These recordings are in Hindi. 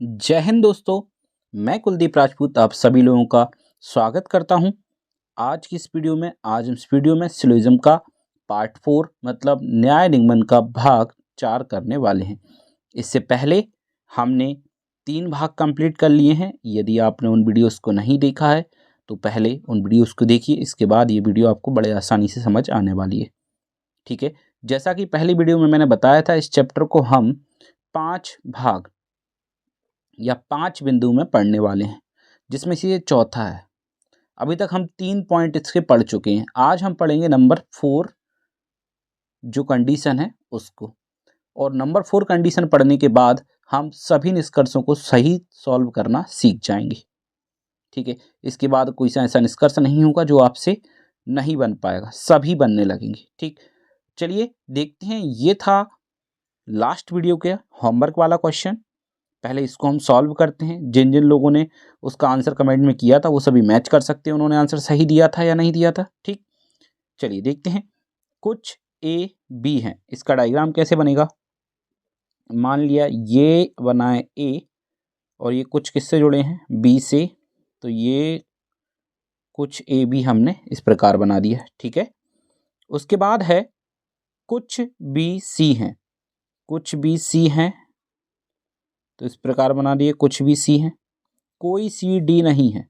जय हिंद दोस्तों। मैं कुलदीप राजपूत आप सभी लोगों का स्वागत करता हूं। आज की इस वीडियो में सिलोजिज्म का पार्ट 4 मतलब न्याय निगमन का भाग 4 करने वाले हैं। इससे पहले हमने 3 भाग कंप्लीट कर लिए हैं। यदि आपने उन वीडियोस को नहीं देखा है तो पहले उन वीडियोस को देखिए, इसके बाद ये वीडियो आपको बड़े आसानी से समझ आने वाली है। ठीक है, जैसा कि पहली वीडियो में मैंने बताया था, इस चैप्टर को हम 5 भाग या 5 बिंदु में पढ़ने वाले हैं, जिसमें से ये चौथा है। अभी तक हम 3 पॉइंट इसके पढ़ चुके हैं। आज हम पढ़ेंगे नंबर 4 जो कंडीशन है उसको, और नंबर 4 कंडीशन पढ़ने के बाद हम सभी निष्कर्षों को सही सॉल्व करना सीख जाएंगे। ठीक है, इसके बाद कोई सा ऐसा निष्कर्ष नहीं होगा जो आपसे नहीं बन पाएगा, सभी बनने लगेंगे। ठीक, चलिए देखते हैं। ये था लास्ट वीडियो के होमवर्क वाला क्वेश्चन। पहले इसको हम सॉल्व करते हैं। जिन जिन लोगों ने उसका आंसर कमेंट में किया था वो सभी मैच कर सकते हैं, उन्होंने आंसर सही दिया था या नहीं दिया था। ठीक, चलिए देखते हैं। कुछ ए बी हैं, इसका डायग्राम कैसे बनेगा। मान लिया ये बना है ए और ये कुछ किससे जुड़े हैं, बी से, तो ये कुछ ए बी हमने इस प्रकार बना दिया। ठीक है, उसके बाद है कुछ बी सी हैं, कुछ बी सी हैं तो इस प्रकार बना दिए, कुछ भी सी हैं। कोई सी डी नहीं है,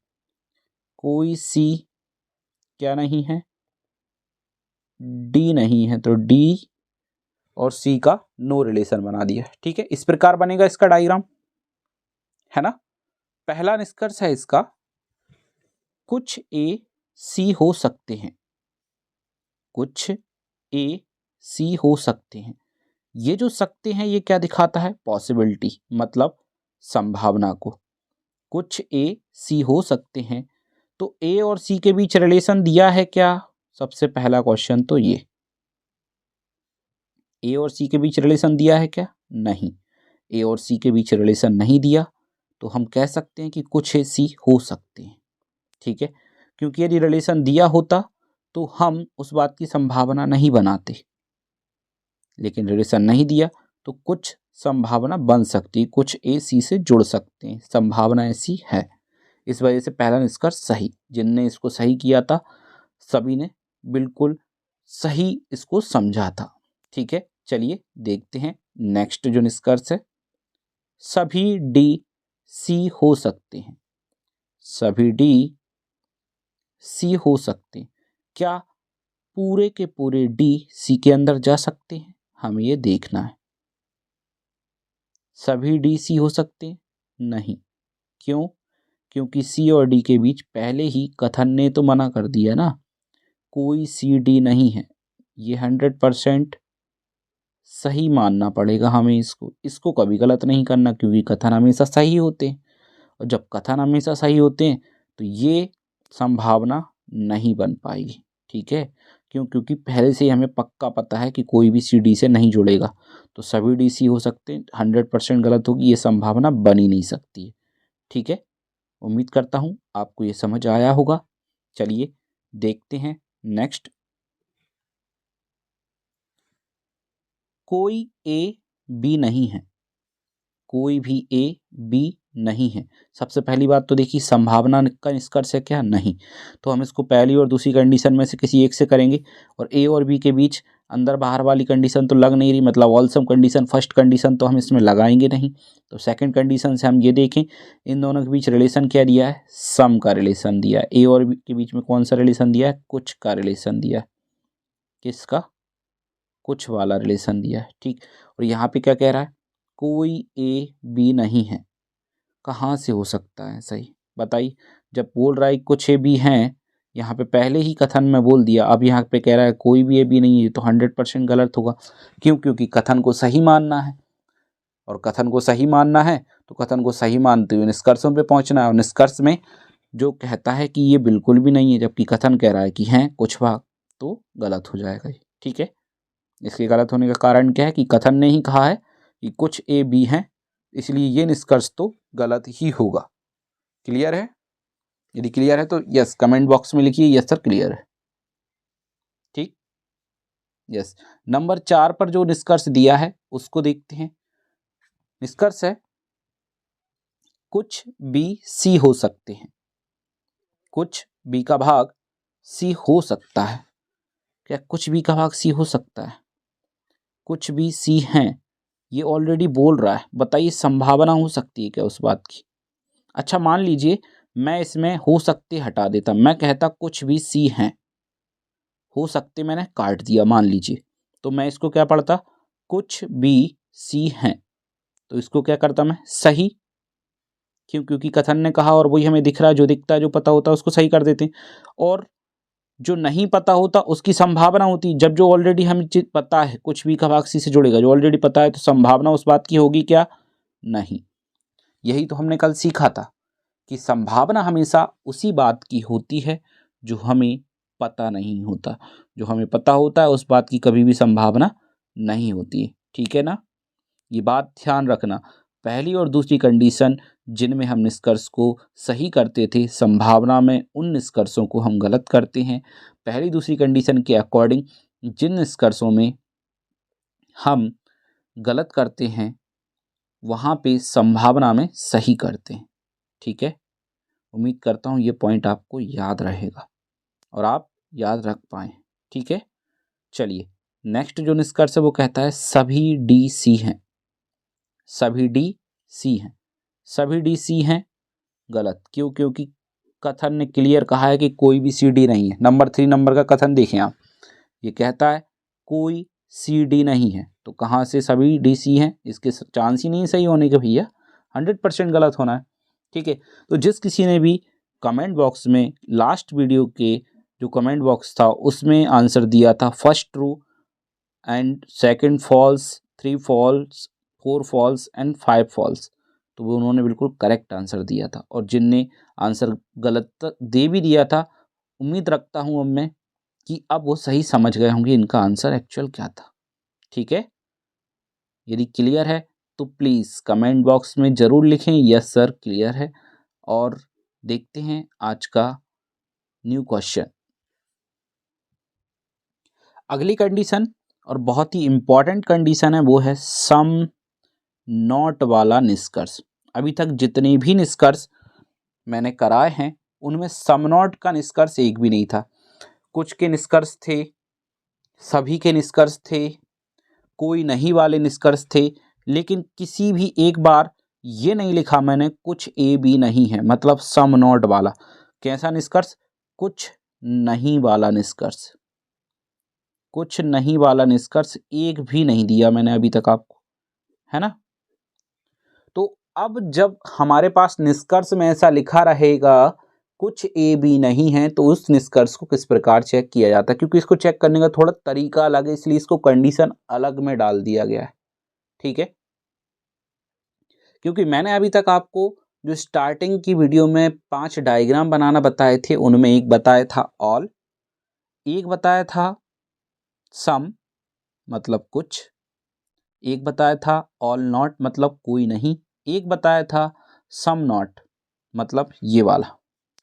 कोई सी क्या नहीं है, डी नहीं है, तो डी और सी का नो रिलेशन बना दिया। ठीक है, इस प्रकार बनेगा इसका डायग्राम, है ना। पहला निष्कर्ष है इसका, कुछ ए सी हो सकते हैं, कुछ ए सी हो सकते हैं। ये जो सकते हैं ये क्या दिखाता है, पॉसिबिलिटी, मतलब संभावना को। कुछ ए सी हो सकते हैं, तो ए और सी के बीच रिलेशन दिया है क्या, सबसे पहला क्वेश्चन तो ये, ए और सी के बीच रिलेशन दिया है क्या, नहीं। ए और सी के बीच रिलेशन नहीं दिया तो हम कह सकते हैं कि कुछ ए सी हो सकते हैं। ठीक है, क्योंकि यदि रिलेशन दिया होता तो हम उस बात की संभावना नहीं बनाते, लेकिन रिलेशन नहीं दिया तो कुछ संभावना बन सकती है, कुछ ए सी से जुड़ सकते हैं, संभावना ऐसी है। इस वजह से पहला निष्कर्ष सही। जिनने इसको सही किया था सभी ने बिल्कुल सही इसको समझा था। ठीक है, चलिए देखते हैं नेक्स्ट जो निष्कर्ष है, सभी डी सी हो सकते हैं, सभी डी सी हो सकते हैं। क्या पूरे के पूरे डी सी के अंदर जा सकते हैं, हमें ये देखना है। सभी डी सी हो सकते हैं, नहीं। क्यों, क्योंकि सी और डी के बीच पहले ही कथन ने तो मना कर दिया ना, कोई सी डी नहीं है। ये 100% सही मानना पड़ेगा हमें, इसको कभी गलत नहीं करना, क्योंकि कथन हमेशा सही होते हैं, और जब कथन हमेशा सही होते हैं तो ये संभावना नहीं बन पाएगी। ठीक है, क्यों, क्योंकि पहले से ही हमें पक्का पता है कि कोई भी सी डी से नहीं जुड़ेगा, तो सभी डी सी हो सकते हैं। 100% गलत होगी, ये संभावना बन ही नहीं सकती है। ठीक है, उम्मीद करता हूँ आपको ये समझ आया होगा। चलिए देखते हैं नेक्स्ट। कोई ए बी नहीं है, कोई भी ए बी नहीं है। सबसे पहली बात तो देखिए, संभावना का निष्कर्ष है क्या, नहीं। तो हम इसको पहली और दूसरी कंडीशन में से किसी एक से करेंगे, और ए और बी के बीच अंदर बाहर वाली कंडीशन तो लग नहीं रही, मतलब ऑलसम कंडीशन, फर्स्ट कंडीशन तो हम इसमें लगाएंगे नहीं। तो सेकंड कंडीशन से हम ये देखें, इन दोनों के बीच रिलेशन क्या दिया है, सम का रिलेशन दिया है। ए और बी के बीच में कौन सा रिलेशन दिया है, कुछ का रिलेशन दिया है। किसका, कुछ वाला रिलेशन दिया है। ठीक, और यहाँ पे क्या कह रहा है, कोई ए बी नहीं है। कहाँ से हो सकता है, सही बताइए। जब बोल रहा है कुछ ए बी हैं, यहाँ पे पहले ही कथन में बोल दिया, अब यहाँ पे कह रहा है कोई भी ए बी नहीं है, तो 100% गलत होगा। क्यों, क्योंकि कथन को सही मानना है, और कथन को सही मानना है तो कथन को सही मानते हुए निष्कर्षों पे पहुंचना है, और निष्कर्ष में जो कहता है कि ये बिल्कुल भी नहीं है जबकि कथन कह रहा है कि हैं कुछ भाग, तो गलत हो जाएगा ये। ठीक है, इसके गलत होने का कारण क्या है कि कथन ने ही कहा है कि कुछ ए बी हैं, इसलिए ये निष्कर्ष तो गलत ही होगा। क्लियर है, यदि क्लियर है तो यस कमेंट बॉक्स में लिखिए यस सर क्लियर है। ठीक, यस। नंबर 4 पर जो निष्कर्ष दिया है उसको देखते हैं। निष्कर्ष है, कुछ भी सी हो सकते हैं, कुछ बी का भाग सी हो सकता है। क्या कुछ बी का भाग सी हो सकता है? कुछ भी सी हैं, ये ऑलरेडी बोल रहा है। बताइए संभावना हो सकती है क्या उस बात की? अच्छा मान लीजिए मैं इसमें हो सकते हटा देता, मैं कहता कुछ भी सी हैं, हो सकते मैंने काट दिया मान लीजिए, तो मैं इसको क्या पढ़ता? कुछ भी सी हैं। तो इसको क्या करता मैं? सही। क्यों? क्योंकि कथन ने कहा और वही हमें दिख रहा है, जो दिखता है जो पता होता है उसको सही कर देते हैं। और जो नहीं पता होता उसकी संभावना होती, जब जो ऑलरेडी हमें चीज पता है कुछ भी का भाग सी से जुड़ेगा, जो ऑलरेडी पता है तो संभावना उस बात की होगी क्या? नहीं। यही तो हमने कल सीखा था कि संभावना हमेशा उसी बात की होती है जो हमें पता नहीं होता। जो हमें पता होता है उस बात की कभी भी संभावना नहीं होती है। ठीक है ना? ये बात ध्यान रखना। पहली और दूसरी कंडीशन जिनमें हम निष्कर्ष को सही करते थे, संभावना में उन निष्कर्षों को हम गलत करते हैं। पहली दूसरी कंडीशन के अकॉर्डिंग जिन निष्कर्षों में हम गलत करते हैं वहाँ पे संभावना में सही करते हैं। ठीक है? उम्मीद करता हूँ ये पॉइंट आपको याद रहेगा और आप याद रख पाएँ। ठीक है? चलिए नेक्स्ट जो निष्कर्ष है वो कहता है सभी डी सी हैं। सभी डी सी हैं। सभी डी सी हैं, गलत। क्यों? क्योंकि कथन ने क्लियर कहा है कि कोई भी सी डी नहीं है। नंबर 3 नंबर का कथन देखें आप, ये कहता है कोई सी डी नहीं है, तो कहाँ से सभी डी सी हैं? इसके चांस ही नहीं सही होने के भैया, 100% गलत होना है। ठीक है? तो जिस किसी ने भी कमेंट बॉक्स में लास्ट वीडियो के जो कमेंट बॉक्स था उसमें आंसर दिया था first true and second false, 3 false, 4 false and 5 false, तो वो उन्होंने बिल्कुल करेक्ट आंसर दिया था। और जिनने आंसर गलत दे भी दिया था, उम्मीद रखता हूँ अब मैं कि अब वो सही समझ गए होंगे इनका आंसर एक्चुअल क्या था। ठीक है? यदि क्लियर है तो प्लीज़ कमेंट बॉक्स में ज़रूर लिखें यस सर क्लियर है। और देखते हैं आज का न्यू क्वेश्चन। अगली कंडीशन और बहुत ही इम्पॉर्टेंट कंडीशन है, वो है सम नॉट वाला निष्कर्ष। अभी तक जितने भी निष्कर्ष मैंने कराए हैं उनमें सम नॉट का निष्कर्ष एक भी नहीं था। कुछ के निष्कर्ष थे, सभी के निष्कर्ष थे, कोई नहीं वाले निष्कर्ष थे, लेकिन किसी भी एक बार ये नहीं लिखा मैंने कुछ ए बी नहीं है, मतलब सम नॉट वाला। कैसा निष्कर्ष? कुछ नहीं वाला निष्कर्ष। कुछ नहीं वाला निष्कर्ष एक भी नहीं दिया मैंने अभी तक आपको, है ना? तो अब जब हमारे पास निष्कर्ष में ऐसा लिखा रहेगा कुछ ए बी नहीं है, तो उस निष्कर्ष को किस प्रकार चेक किया जाता है? क्योंकि इसको चेक करने का थोड़ा तरीका अलग है, इसलिए इसको कंडीशन अलग में डाल दिया गया है। ठीक है? क्योंकि मैंने अभी तक आपको जो स्टार्टिंग की वीडियो में 5 डायग्राम बनाना बताए थे, उनमें एक बताया था ऑल, एक बताया था सम मतलब कुछ, एक बताया था ऑल नॉट मतलब कोई नहीं, एक बताया था सम नॉट मतलब ये वाला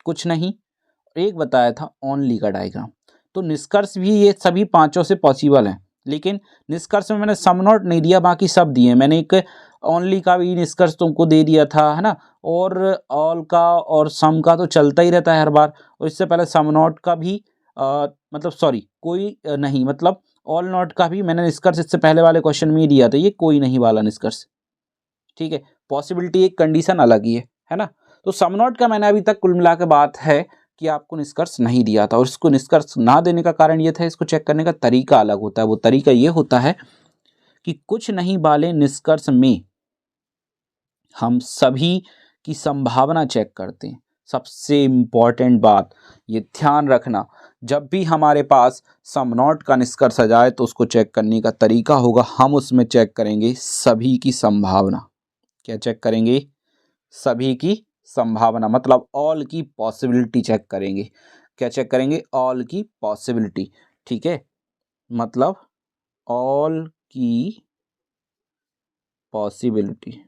कुछ नहीं, और एक बताया था ओनली का डायग्राम। तो निष्कर्ष भी ये सभी पांचों से पॉसिबल हैं, लेकिन निष्कर्ष में मैंने सम नॉट नहीं दिया, बाकी सब दिए। मैंने एक ओनली का भी निष्कर्ष तुमको दे दिया था, है ना? और ऑल का और सम का तो चलता ही रहता है हर बार। और इससे पहले सम नॉट का भी मतलब सॉरी कोई नहीं मतलब ऑल नॉट का भी मैंने निष्कर्ष इससे पहले वाले क्वेश्चन में ही दिया था, ये कोई नहीं वाला निष्कर्ष। ठीक है? पॉसिबिलिटी एक कंडीशन अलग ही है ना? तो सम नॉट का मैंने अभी तक कुल मिला के बात है कि आपको निष्कर्ष नहीं दिया था, और इसको निष्कर्ष ना देने का कारण ये था इसको चेक करने का तरीका अलग होता है। वो तरीका ये होता है कि कुछ नहीं वाले निष्कर्ष में हम सभी की संभावना चेक करते हैं। सबसे इम्पॉर्टेंट बात ये ध्यान रखना, जब भी हमारे पास सम नॉट का निष्कर्ष आ जाए तो उसको चेक करने का तरीका होगा, हम उसमें चेक करेंगे सभी की संभावना। क्या चेक करेंगे? सभी की संभावना, मतलब ऑल की पॉसिबिलिटी चेक करेंगे। क्या चेक करेंगे? ऑल की पॉसिबिलिटी। ठीक है? मतलब ऑल की पॉसिबिलिटी।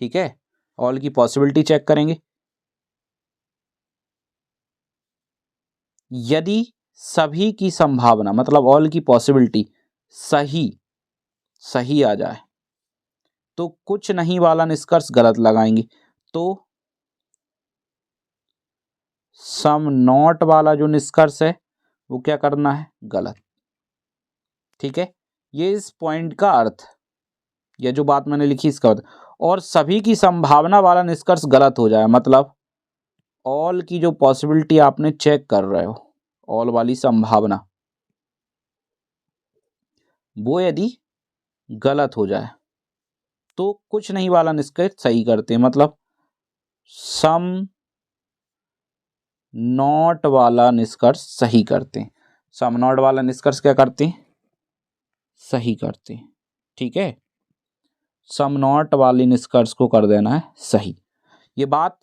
ठीक है? ऑल की पॉसिबिलिटी चेक करेंगे। यदि सभी की संभावना मतलब ऑल की पॉसिबिलिटी सही आ जाए, तो कुछ नहीं वाला निष्कर्ष गलत लगाएंगे। तो सम नॉट वाला जो निष्कर्ष है वो क्या करना है, गलत। ठीक है, ये इस पॉइंट का अर्थ, ये जो बात मैंने लिखी इसका अर्थ। और सभी की संभावना वाला निष्कर्ष गलत हो जाए, मतलब ऑल की जो पॉसिबिलिटी आपने चेक कर रहे हो, ऑल वाली संभावना, वो यदि गलत हो जाए तो कुछ नहीं वाला निष्कर्ष सही करते हैं, मतलब सम नॉट वाला निष्कर्ष सही करते हैं। सम नॉट वाला निष्कर्ष क्या करते हैं, सही करते हैं। ठीक है, सम नॉट वाले निष्कर्ष को कर देना है सही। ये बात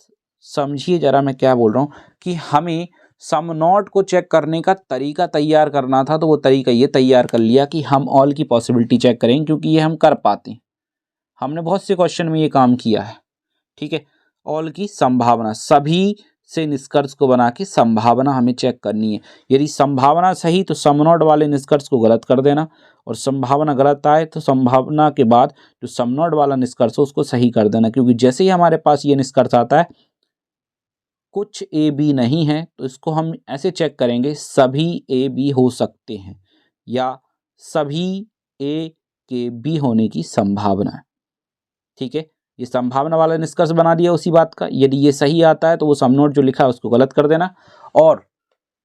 समझिए जरा मैं क्या बोल रहा हूँ, कि हमें सम नॉट को चेक करने का तरीका तैयार करना था, तो वो तरीका ये तैयार कर लिया कि हम ऑल की पॉसिबिलिटी चेक करेंगे, क्योंकि ये हम कर पाते हैं, हमने बहुत से क्वेश्चन में ये काम किया है। ठीक है, ऑल की संभावना, सभी से निष्कर्ष को बना के संभावना हमें चेक करनी है। यदि संभावना सही तो सम नॉट वाले निष्कर्ष को गलत कर देना, और संभावना गलत आए तो संभावना के बाद जो सम नॉट वाला निष्कर्ष है उसको सही कर देना। क्योंकि जैसे ही हमारे पास ये निष्कर्ष आता है कुछ ए बी नहीं है, तो इसको हम ऐसे चेक करेंगे, सभी ए बी हो सकते हैं, या सभी ए के बी होने की संभावना है। ठीक है, ये संभावना वाला निष्कर्ष बना दिया उसी बात का। यदि ये सही आता है तो वो सम नॉट जो लिखा है उसको गलत कर देना, और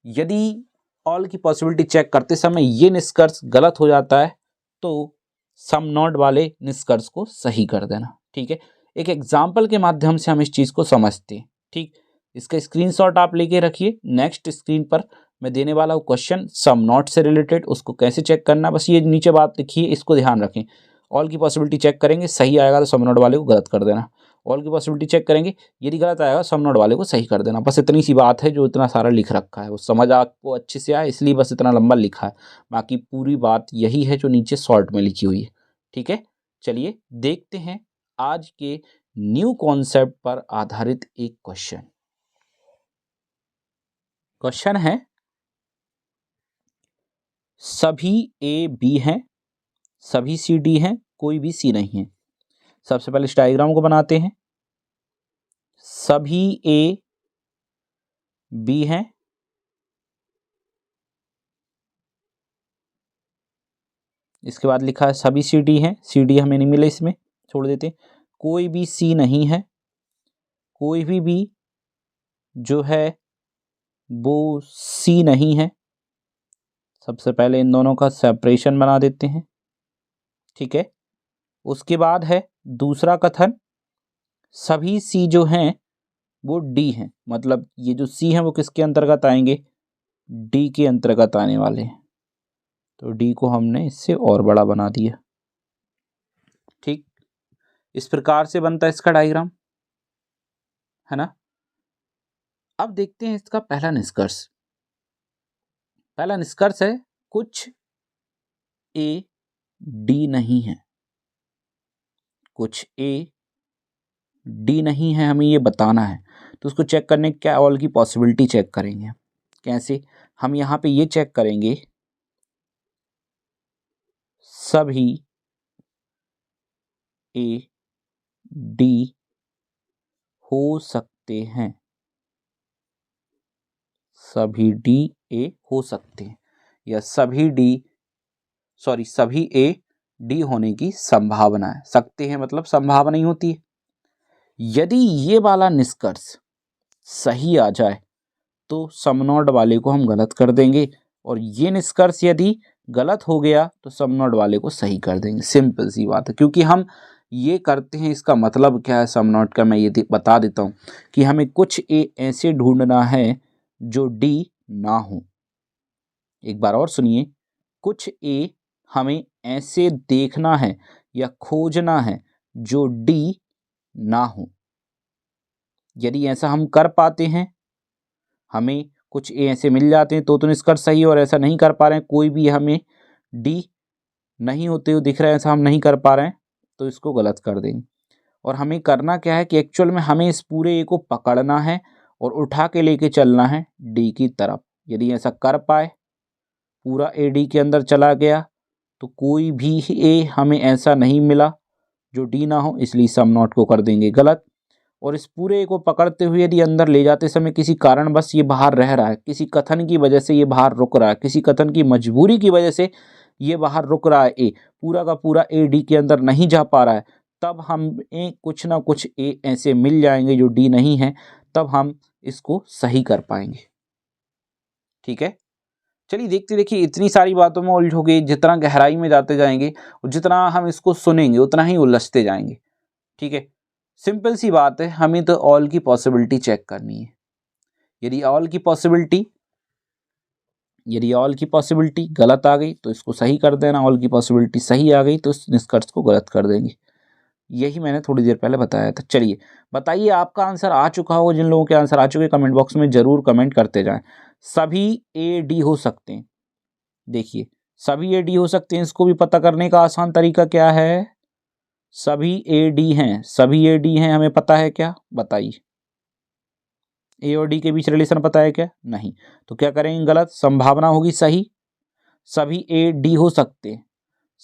यदि ऑल की पॉसिबिलिटी चेक करते समय ये निष्कर्ष गलत हो जाता है तो सम नॉट वाले निष्कर्ष को सही कर देना। ठीक है, एक एग्जाम्पल के माध्यम से हम इस चीज़ को समझते हैं। ठीक, इसका स्क्रीनशॉट आप लेके रखिए। नेक्स्ट स्क्रीन पर मैं देने वाला हूँ क्वेश्चन सम नॉट से रिलेटेड, उसको कैसे चेक करना, बस ये नीचे बात लिखी है, इसको ध्यान रखें। ऑल की पॉसिबिलिटी चेक करेंगे, सही आएगा तो सम नॉट वाले को गलत कर देना। ऑल की पॉसिबिलिटी चेक करेंगे, यदि गलत आएगा सम नॉट वाले को सही कर देना। बस इतनी सी बात है, जो इतना सारा लिख रखा है वो समझ आपको अच्छे से आए, इसलिए बस इतना लंबा लिखा है। बाकी पूरी बात यही है जो नीचे शॉर्ट में लिखी हुई है। ठीक है, चलिए देखते हैं आज के न्यू कॉन्सेप्ट पर आधारित एक क्वेश्चन। क्वेश्चन है, सभी ए बी हैं, सभी सी डी हैं, कोई भी सी नहीं है। सबसे पहले इस डायग्राम को बनाते हैं। सभी ए बी हैं, इसके बाद लिखा है सभी सी डी हैं, सी डी हमें नहीं मिले, इसमें छोड़ देते हैं। कोई भी सी नहीं है, कोई भी जो है वो सी नहीं है। सबसे पहले इन दोनों का सेपरेशन बना देते हैं। ठीक है, उसके बाद है दूसरा कथन, सभी सी जो हैं वो डी हैं, मतलब ये जो सी हैं वो किसके अंतर्गत आएंगे, डी के अंतर्गत आने वाले हैं। तो डी को हमने इससे और बड़ा बना दिया। ठीक, इस प्रकार से बनता है इसका डायग्राम, है ना। अब देखते हैं इसका पहला निष्कर्ष। पहला निष्कर्ष है कुछ ए डी नहीं है, कुछ ए डी नहीं है, हमें ये बताना है। तो उसको चेक करने क्या, ऑल की पॉसिबिलिटी चेक करेंगे। कैसे, हम यहाँ पे ये चेक करेंगे, सभी ए डी हो सकते हैं, सभी डी ए हो सकते हैं, या सभी ए डी होने की संभावना है। सकते हैं मतलब संभावना ही होती है। यदि ये वाला निष्कर्ष सही आ जाए तो सम नॉट वाले को हम गलत कर देंगे, और ये निष्कर्ष यदि गलत हो गया तो सम नॉट वाले को सही कर देंगे। सिंपल सी बात है, क्योंकि हम ये करते हैं, इसका मतलब क्या है सम नॉट का, मैं ये बता देता हूँ कि हमें कुछ ए ऐसे ढूंढना है जो डी ना हो। एक बार और सुनिए, कुछ ए हमें ऐसे देखना है या खोजना है जो डी ना हो। यदि ऐसा हम कर पाते हैं, हमें कुछ ए ऐसे मिल जाते हैं तो निष्कर्ष सही, और ऐसा नहीं कर पा रहे हैं, कोई भी हमें डी नहीं होते हुए दिख रहा है, ऐसा हम नहीं कर पा रहे हैं, तो इसको गलत कर देंगे। और हमें करना क्या है कि एक्चुअल में हमें इस पूरे ए को पकड़ना है और उठा के लेके चलना है डी की तरफ। यदि ऐसा कर पाए, पूरा ए डी के अंदर चला गया, तो कोई भी ए हमें ऐसा नहीं मिला जो डी ना हो, इसलिए सम नॉट को कर देंगे गलत। और इस पूरे को पकड़ते हुए यदि अंदर ले जाते समय किसी कारण बस ये बाहर रह रहा है, किसी कथन की वजह से ये बाहर रुक रहा है, किसी कथन की मजबूरी की वजह से ये बाहर रुक रहा है, ए पूरा का पूरा ए डी के अंदर नहीं जा पा रहा है, तब हम कुछ ना कुछ ए ऐसे मिल जाएंगे जो डी नहीं है, तब हम इसको सही कर पाएंगे। ठीक है, चलिए देखते देखिए इतनी सारी बातों में उलझोगे, जितना गहराई में जाते जाएंगे और जितना हम इसको सुनेंगे उतना ही उलझते जाएंगे। ठीक है, सिंपल सी बात है, हमें तो ऑल की पॉसिबिलिटी चेक करनी है। यदि ऑल की पॉसिबिलिटी गलत आ गई तो इसको सही कर देना, ऑल की पॉसिबिलिटी सही आ गई तो इस निष्कर्ष को गलत कर देंगे। यही मैंने थोड़ी देर पहले बताया था। चलिए बताइए, आपका आंसर आ चुका होगा, जिन लोगों के आंसर आ चुके कमेंट बॉक्स में जरूर कमेंट करते जाएं। सभी ए डी हो सकते हैं, देखिए सभी ए डी हो सकते हैं, इसको भी पता करने का आसान तरीका क्या है, सभी ए डी हैं, सभी ए डी हैं, हमें पता है क्या, बताइए, ए और डी के बीच रिलेशन पता है क्या, नहीं, तो क्या करेंगे, गलत, संभावना होगी सही, सभी ए डी हो सकते हैं,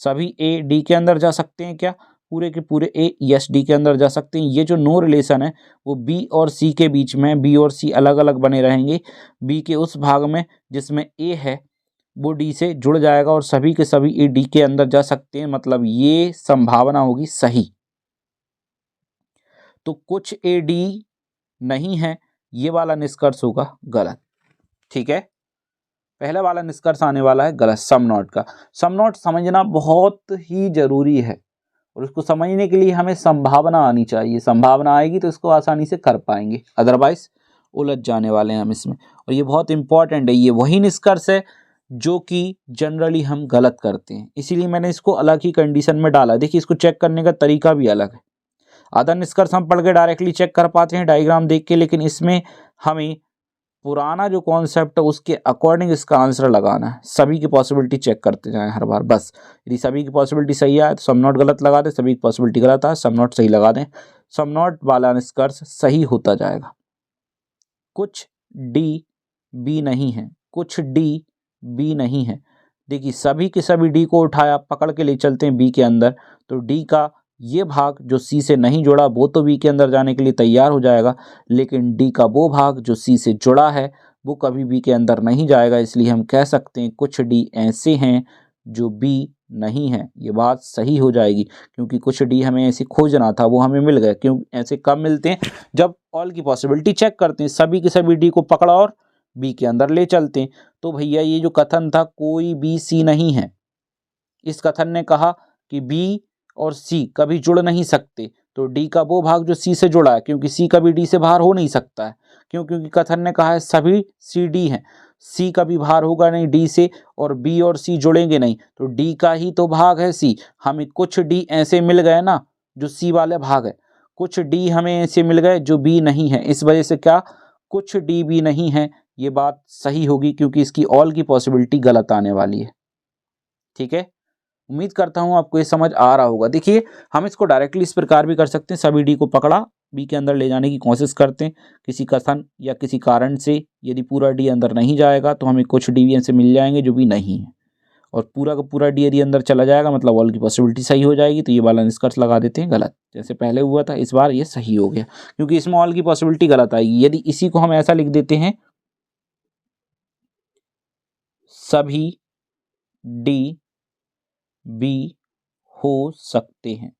सभी ए डी के अंदर जा सकते हैं क्या, पूरे के पूरे ए यस डी के अंदर जा सकते हैं। ये जो नो रिलेशन है वो बी और सी के बीच में, बी और सी अलग अलग बने रहेंगे, बी के उस भाग में जिसमें ए है वो डी से जुड़ जाएगा और सभी के सभी ए डी के अंदर जा सकते हैं, मतलब ये संभावना होगी सही। तो कुछ ए डी नहीं है, ये वाला निष्कर्ष होगा गलत। ठीक है, पहला वाला निष्कर्ष आने वाला है गलत, सम नॉट का। सम नॉट समझना बहुत ही जरूरी है और उसको समझने के लिए हमें संभावना आनी चाहिए, संभावना आएगी तो इसको आसानी से कर पाएंगे, अदरवाइज उलझ जाने वाले हैं हम इसमें। और ये बहुत इंपॉर्टेंट है, ये वही निष्कर्ष है जो कि जनरली हम गलत करते हैं, इसीलिए मैंने इसको अलग ही कंडीशन में डाला। देखिए इसको चेक करने का तरीका भी अलग है, आधा निष्कर्ष हम पढ़ के डायरेक्टली चेक कर पाते हैं डायग्राम देख के, लेकिन इसमें हमें पुराना जो कॉन्सेप्ट है उसके अकॉर्डिंग इसका आंसर लगाना है। सभी की पॉसिबिलिटी चेक करते जाएं हर बार, बस यदि सभी की पॉसिबिलिटी सही आए तो सम नॉट गलत लगा दें, सभी की पॉसिबिलिटी गलत आए सम नॉट सही लगा दें, सम नॉट वाला निष्कर्ष सही होता जाएगा। कुछ डी बी नहीं है, कुछ डी बी नहीं है, देखिए सभी के सभी डी को उठाया पकड़ के ले चलते हैं बी के अंदर, तो डी का ये भाग जो सी से नहीं जुड़ा वो तो बी के अंदर जाने के लिए तैयार हो जाएगा, लेकिन डी का वो भाग जो सी से जुड़ा है वो कभी बी के अंदर नहीं जाएगा, इसलिए हम कह सकते हैं कुछ डी ऐसे हैं जो बी नहीं है। ये बात सही हो जाएगी क्योंकि कुछ डी हमें ऐसे खोजना था, वो हमें मिल गए। क्यों ऐसे कब मिलते हैं, जब ऑल की पॉसिबिलिटी चेक करते हैं, सभी के सभी डी को पकड़ा और बी के अंदर ले चलते हैं। तो भैया ये जो कथन था कोई बी सी नहीं है, इस कथन ने कहा कि बी और सी कभी जुड़ नहीं सकते, तो डी का वो भाग जो सी से जुड़ा है, क्योंकि सी कभी डी से बाहर हो नहीं सकता है, क्योंकि कथन ने कहा है सभी सी डी हैं, सी कभी बाहर होगा नहीं डी से, और बी और सी जुड़ेंगे नहीं, तो डी का ही तो भाग है सी। हमें कुछ डी ऐसे मिल गए ना जो सी वाले भाग है, कुछ डी हमें ऐसे मिल गए जो बी नहीं है, इस वजह से क्या कुछ डी बी नहीं है, ये बात सही होगी क्योंकि इसकी ऑल की पॉसिबिलिटी गलत आने वाली है। ठीक है, उम्मीद करता हूं आपको ये समझ आ रहा होगा। देखिए हम इसको डायरेक्टली इस प्रकार भी कर सकते हैं, सभी डी को पकड़ा बी के अंदर ले जाने की कोशिश करते हैं, किसी कथन या किसी कारण से यदि पूरा डी अंदर नहीं जाएगा तो हमें कुछ डी ऐसे मिल जाएंगे जो भी नहीं है, और पूरा का पूरा डी यदि अंदर चला जाएगा मतलब ऑल की पॉसिबिलिटी सही हो जाएगी, तो ये वाला निष्कर्ष लगा देते हैं गलत। जैसे पहले हुआ था इस बार ये सही हो गया क्योंकि इसमें ऑल की पॉसिबिलिटी गलत आएगी। यदि इसी को हम ऐसा लिख देते हैं, सभी डी बी हो सकते हैं,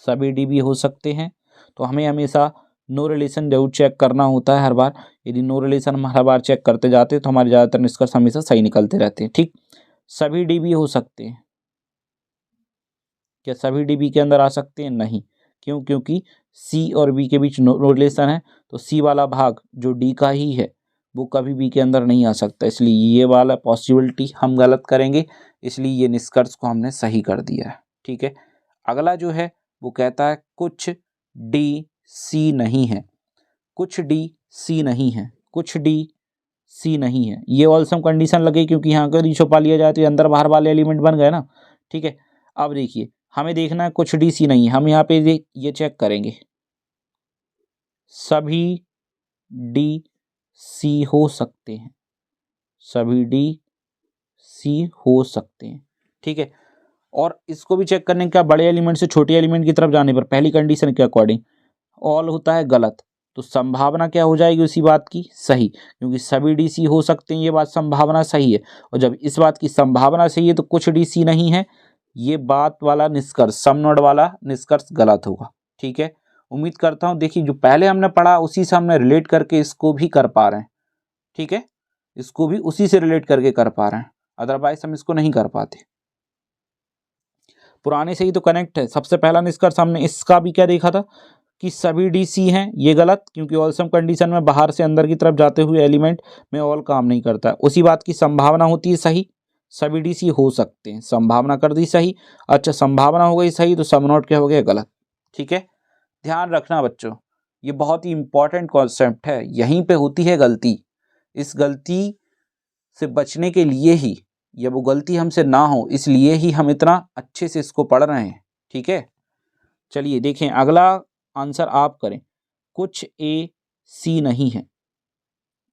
सभी डी बी हो सकते हैं, तो हमें हमेशा नो रिलेशन जरूर चेक करना होता है हर बार। यदि नो रिलेशन हम हर बार चेक करते जाते हैं तो हमारे ज़्यादातर निष्कर्ष हमेशा सही निकलते रहते हैं। ठीक, सभी डी बी हो सकते हैं, क्या सभी डी बी के अंदर आ सकते हैं, नहीं, क्यों, क्योंकि सी और बी के बीच नो रिलेशन है, तो सी वाला भाग जो डी का ही है वो कभी बी के अंदर नहीं आ सकता, इसलिए ये वाला पॉसिबिलिटी हम गलत करेंगे, इसलिए ये निष्कर्ष को हमने सही कर दिया है। ठीक है, अगला जो है वो कहता है कुछ डी सी नहीं है, कुछ डी सी नहीं है, कुछ डी सी नहीं है, ये ऑलसम कंडीशन लगे क्योंकि यहाँ का डी छुपा लिया जाए तो ये अंदर बाहर वाले एलिमेंट बन गए ना। ठीक है, अब देखिए हमें देखना है कुछ डी सी नहीं है, हम यहाँ पे ये चेक करेंगे, सभी डी सी हो सकते हैं, सभी डी सी हो सकते हैं। ठीक है, और इसको भी चेक करने का बड़े एलिमेंट से छोटे एलिमेंट की तरफ जाने पर पहली कंडीशन के अकॉर्डिंग ऑल होता है गलत, तो संभावना क्या हो जाएगी उसी बात की सही, क्योंकि सभी डीसी हो सकते हैं, ये बात संभावना सही है। और जब इस बात की संभावना सही है तो कुछ डीसी नहीं है, ये बात वाला निष्कर्ष, सम नोड वाला निष्कर्ष गलत होगा। ठीक है, उम्मीद करता हूं देखिए जो पहले हमने पढ़ा उसी से हमने रिलेट करके इसको भी कर पा रहे हैं। ठीक है, इसको भी उसी से रिलेट करके कर पा रहे हैं, अदरवाइज हम इसको नहीं कर पाते। पुराने से ही तो कनेक्ट है। सबसे पहला निष्कर्ष हमने इसका भी क्या देखा था कि सभी डीसी हैं, ये गलत, क्योंकि ऑल सम कंडीशन में बाहर से अंदर की तरफ जाते हुए एलिमेंट में ऑल काम नहीं करता। उसी बात की संभावना होती है सही, सभी डीसी हो सकते हैं, संभावना कर दी सही। अच्छा, संभावना हो गई सही तो सम नोड क्या हो गया गलत। ठीक है, ध्यान रखना बच्चों, ये बहुत ही इंपॉर्टेंट कॉन्सेप्ट है, यहीं पे होती है गलती। इस गलती से बचने के लिए ही, या वो गलती हमसे ना हो इसलिए ही हम इतना अच्छे से इसको पढ़ रहे हैं। ठीक है, चलिए देखें अगला आंसर आप करें। कुछ ए सी नहीं है,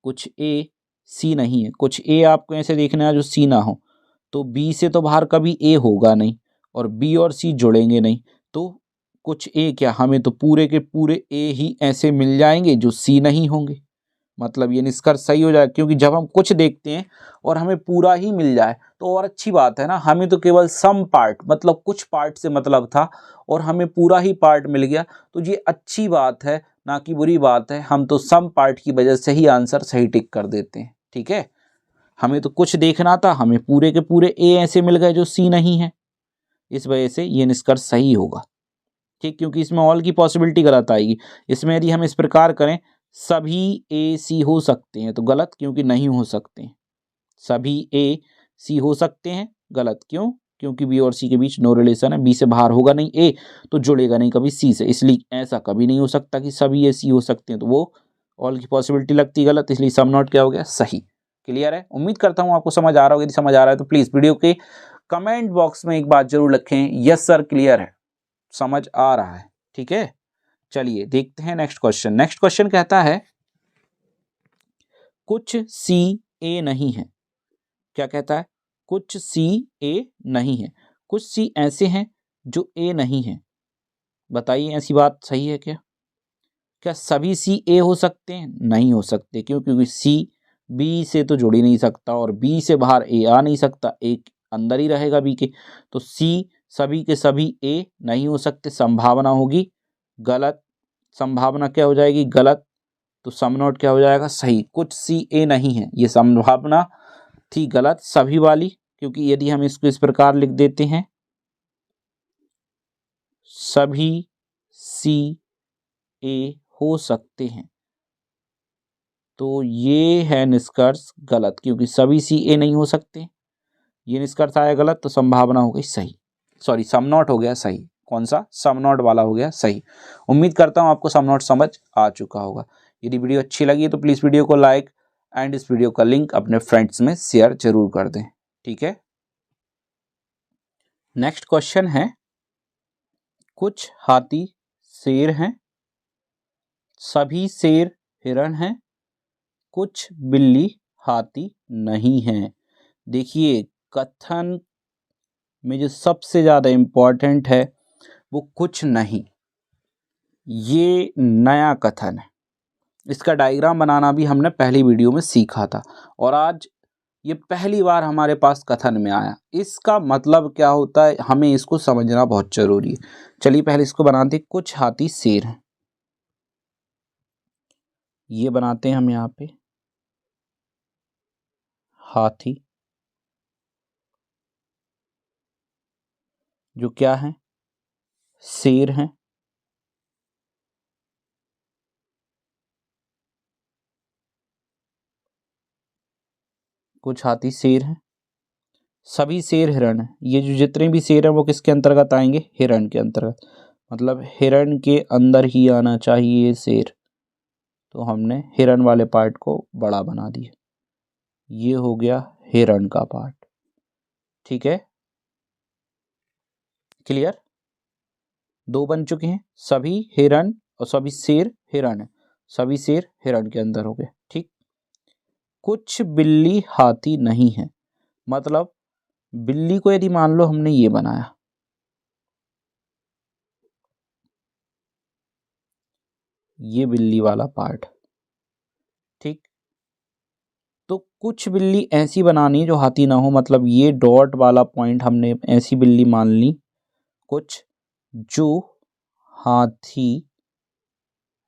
कुछ ए सी नहीं है, कुछ ए आपको ऐसे देखना है जो सी ना हो, तो बी से तो बाहर कभी ए होगा नहीं, और बी और सी जुड़ेंगे नहीं, तो कुछ ए क्या, हमें तो पूरे के पूरे ए ही ऐसे मिल जाएंगे जो सी नहीं होंगे। मतलब ये निष्कर्ष सही हो जाए, क्योंकि जब हम कुछ देखते हैं और हमें पूरा ही मिल जाए तो और अच्छी बात है ना। हमें तो केवल सम पार्ट, मतलब कुछ पार्ट से मतलब था, और हमें पूरा ही पार्ट मिल गया, तो ये अच्छी बात है, ना कि बुरी बात है। हम तो सम पार्ट की वजह से ही आंसर सही टिक कर देते हैं। ठीक है, हमें तो कुछ देखना था, हमें पूरे के पूरे ए ऐसे मिल गए जो सी नहीं है, इस वजह से ये निष्कर्ष सही होगा। ठीक, क्योंकि इसमें ऑल की पॉसिबिलिटी गलत आएगी। इसमें यदि हम इस प्रकार करें सभी ए सी हो सकते हैं तो गलत, क्योंकि नहीं हो सकते। सभी ए सी हो सकते हैं गलत, क्यों, क्योंकि बी और सी के बीच नो रिलेशन है, बी से बाहर होगा नहीं ए, तो जुड़ेगा नहीं कभी सी से, इसलिए ऐसा कभी नहीं हो सकता कि सभी ए सी हो सकते हैं, तो वो ऑल की पॉसिबिलिटी लगती गलत, इसलिए सम नॉट क्या हो गया सही। क्लियर है, उम्मीद करता हूं आपको समझ आ रहा होगा। यदि समझ आ रहा है तो प्लीज वीडियो के कमेंट बॉक्स में एक बात जरूर लिखें, यस सर क्लियर है, समझ आ रहा है। ठीक है, चलिए देखते हैं नेक्स्ट क्वेश्चन। नेक्स्ट क्वेश्चन कहता है कुछ सी ए नहीं है। क्या कहता है, कुछ सी ए नहीं है, कुछ सी ऐसे हैं जो ए नहीं है। बताइए ऐसी बात सही है क्या? क्या सभी सी ए हो सकते हैं? नहीं हो सकते, क्यों, क्योंकि सी बी से तो जुड़ ही नहीं सकता, और बी से बाहर ए आ नहीं सकता, एक अंदर ही रहेगा बी के, तो सी सभी के सभी ए नहीं हो सकते, संभावना होगी गलत। संभावना क्या हो जाएगी गलत, तो सम नोट क्या हो जाएगा सही। कुछ सी ए नहीं है, ये संभावना थी गलत सभी वाली, क्योंकि यदि हम इसको इस प्रकार लिख देते हैं सभी सी ए हो सकते हैं, तो ये है निष्कर्ष गलत, क्योंकि सभी सी ए नहीं हो सकते, ये निष्कर्ष आया गलत, तो संभावना हो गई सही, सॉरी सम नॉट हो गया सही। कौन सा, सम नॉट वाला हो गया सही। उम्मीद करता हूं आपको सम नॉट समझ आ चुका होगा। यदि वीडियो अच्छी लगी तो प्लीज वीडियो को लाइक एंड इस वीडियो का लिंक अपने फ्रेंड्स में शेयर जरूर कर दें। ठीक है, नेक्स्ट क्वेश्चन है कुछ हाथी शेर हैं, सभी शेर हिरण हैं, कुछ बिल्ली हाथी नहीं हैं। देखिए कथन में जो सबसे ज्यादा इंपॉर्टेंट है वो कुछ नहीं, ये नया कथन है। इसका डायग्राम बनाना भी हमने पहली वीडियो में सीखा था, और आज ये पहली बार हमारे पास कथन में आया। इसका मतलब क्या होता है हमें इसको समझना बहुत जरूरी है। चलिए पहले इसको बनाते हैं। कुछ हाथी शेर हैं, ये बनाते हैं हम यहाँ पे हाथी, जो क्या है शेर हैं, कुछ हाथी शेर हैं, सभी शेर हिरण हैं। ये जो जितने भी शेर हैं वो किसके अंतर्गत आएंगे, हिरण के अंतर्गत, मतलब हिरण के अंदर ही आना चाहिए शेर, तो हमने हिरण वाले पार्ट को बड़ा बना दिया, ये हो गया हिरण का पार्ट। ठीक है, क्लियर, दो बन चुके हैं, सभी हिरण और सभी शेर हिरण है, सभी शेर हिरण के अंदर हो गए। ठीक, कुछ बिल्ली हाथी नहीं है, मतलब बिल्ली को यदि मान लो हमने ये बनाया, ये बिल्ली वाला पार्ट, ठीक, तो कुछ बिल्ली ऐसी बनानी जो हाथी ना हो, मतलब ये डॉट वाला पॉइंट हमने ऐसी बिल्ली मान ली कुछ जो हाथी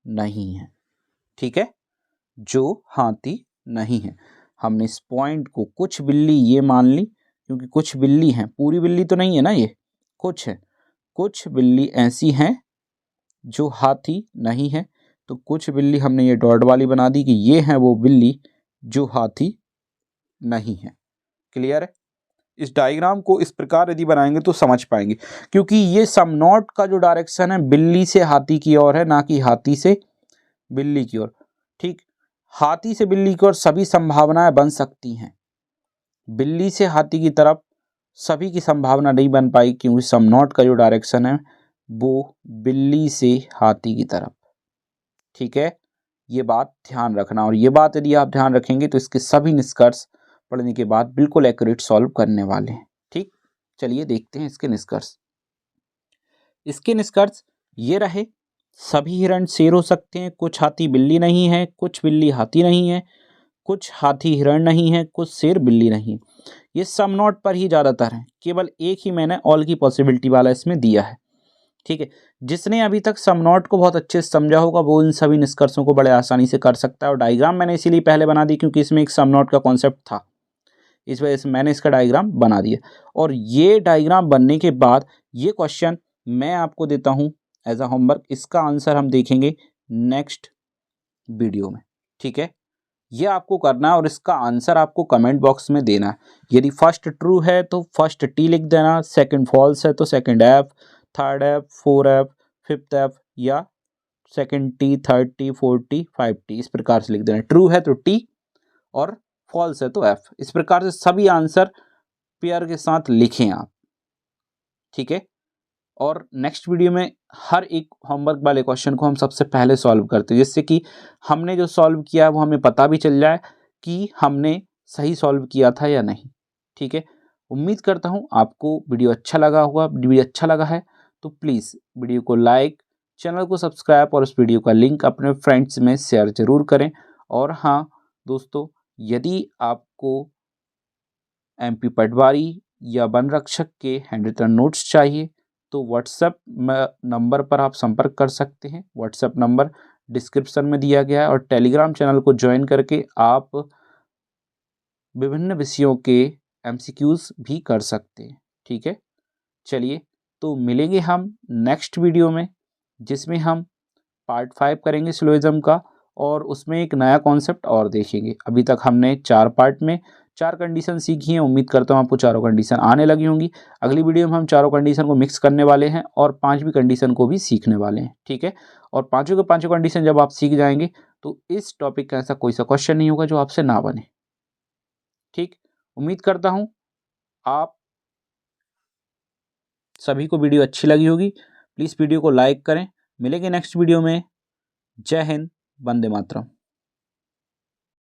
नहीं है, ठीक है, जो हाथी नहीं है। हमने इस पॉइंट को कुछ बिल्ली ये मान ली, क्योंकि कुछ बिल्ली हैं, पूरी बिल्ली तो नहीं है ना, ये कुछ है, कुछ बिल्ली ऐसी हैं जो हाथी नहीं है। तो कुछ बिल्ली हमने ये डॉट वाली बना दी कि ये है वो बिल्ली जो हाथी नहीं है। क्लियर है? इस डायग्राम को इस प्रकार यदि बनाएंगे तो समझ पाएंगे, क्योंकि ये सम नॉट का जो डायरेक्शन है बिल्ली से हाथी की ओर है, ना कि हाथी से बिल्ली की ओर। ठीक, हाथी से बिल्ली की ओर सभी संभावनाएं बन सकती हैं, बिल्ली से हाथी की तरफ सभी की संभावना नहीं बन पाई, क्योंकि सम नॉट का जो डायरेक्शन है वो बिल्ली से हाथी की तरफ। ठीक है, ये बात ध्यान रखना, और ये बात यदि आप ध्यान रखेंगे तो इसके सभी निष्कर्ष पढ़ने के बाद बिल्कुल एक्यूरेट सॉल्व करने वाले हैं। ठीक, चलिए देखते हैं इसके निष्कर्ष। इसके निष्कर्ष ये रहे, सभी हिरण शेर हो सकते हैं, कुछ हाथी बिल्ली नहीं है, कुछ बिल्ली हाथी नहीं है, कुछ हाथी हिरण नहीं है, कुछ शेर बिल्ली नहीं है। ये सम नॉट पर ही ज़्यादातर है, केवल एक ही मैंने ऑल की पॉसिबिलिटी वाला इसमें दिया है। ठीक है, जिसने अभी तक सम नॉट को बहुत अच्छे से समझा होगा वो इन सभी निष्कर्षों को बड़े आसानी से कर सकता है। और डायग्राम मैंने इसीलिए पहले बना दी क्योंकि इसमें एक सम नॉट का कॉन्सेप्ट था, इस वजह से मैंने इसका डायग्राम बना दिया। और ये डायग्राम बनने के बाद ये क्वेश्चन मैं आपको देता हूँ एज अ होमवर्क, इसका आंसर हम देखेंगे नेक्स्ट वीडियो में। ठीक है, ये आपको करना है और इसका आंसर आपको कमेंट बॉक्स में देना है। यदि फर्स्ट ट्रू है तो फर्स्ट टी लिख देना, सेकंड फॉल्स है तो second F, third F, four F, fifth F, या second T, third T, fourth T, five T, इस प्रकार से लिख देना। ट्रू है तो टी और फॉल्स है तो एफ। इस प्रकार से सभी आंसर पेयर के साथ लिखें आप। ठीक है, और नेक्स्ट वीडियो में हर एक होमवर्क वाले क्वेश्चन को हम सबसे पहले सॉल्व करते हैं, जिससे कि हमने जो सॉल्व किया है वो हमें पता भी चल जाए कि हमने सही सॉल्व किया था या नहीं। ठीक है, उम्मीद करता हूँ आपको वीडियो अच्छा लगा होगा। वीडियो अच्छा लगा है तो प्लीज़ वीडियो को लाइक, चैनल को सब्सक्राइब और उस वीडियो का लिंक अपने फ्रेंड्स में शेयर ज़रूर करें। और हाँ दोस्तों, यदि आपको MP पटवारी या वन रक्षक के हैंड रिटन नोट्स चाहिए तो व्हाट्सएप नंबर पर आप संपर्क कर सकते हैं। व्हाट्सएप नंबर डिस्क्रिप्शन में दिया गया है, और टेलीग्राम चैनल को ज्वाइन करके आप विभिन्न विषयों के MCQs भी कर सकते हैं। ठीक है, चलिए तो मिलेंगे हम नेक्स्ट वीडियो में, जिसमें हम पार्ट 5 करेंगे सिलोजिज्म का, और उसमें एक नया कॉन्सेप्ट और देखेंगे। अभी तक हमने 4 पार्ट में 4 कंडीशन सीखी हैं, उम्मीद करता हूँ आपको चारों कंडीशन आने लगी होंगी। अगली वीडियो में हम चारों कंडीशन को मिक्स करने वाले हैं और 5वीं कंडीशन को भी सीखने वाले हैं। ठीक है, और पाँचों के पाँचों कंडीशन जब आप सीख जाएंगे तो इस टॉपिक का ऐसा कोई सा क्वेश्चन नहीं होगा जो आपसे ना बने। ठीक, उम्मीद करता हूँ आप सभी को वीडियो अच्छी लगी होगी। प्लीज़ वीडियो को लाइक करें। मिलेंगे नेक्स्ट वीडियो में। जय हिंद, वंदे मातरम।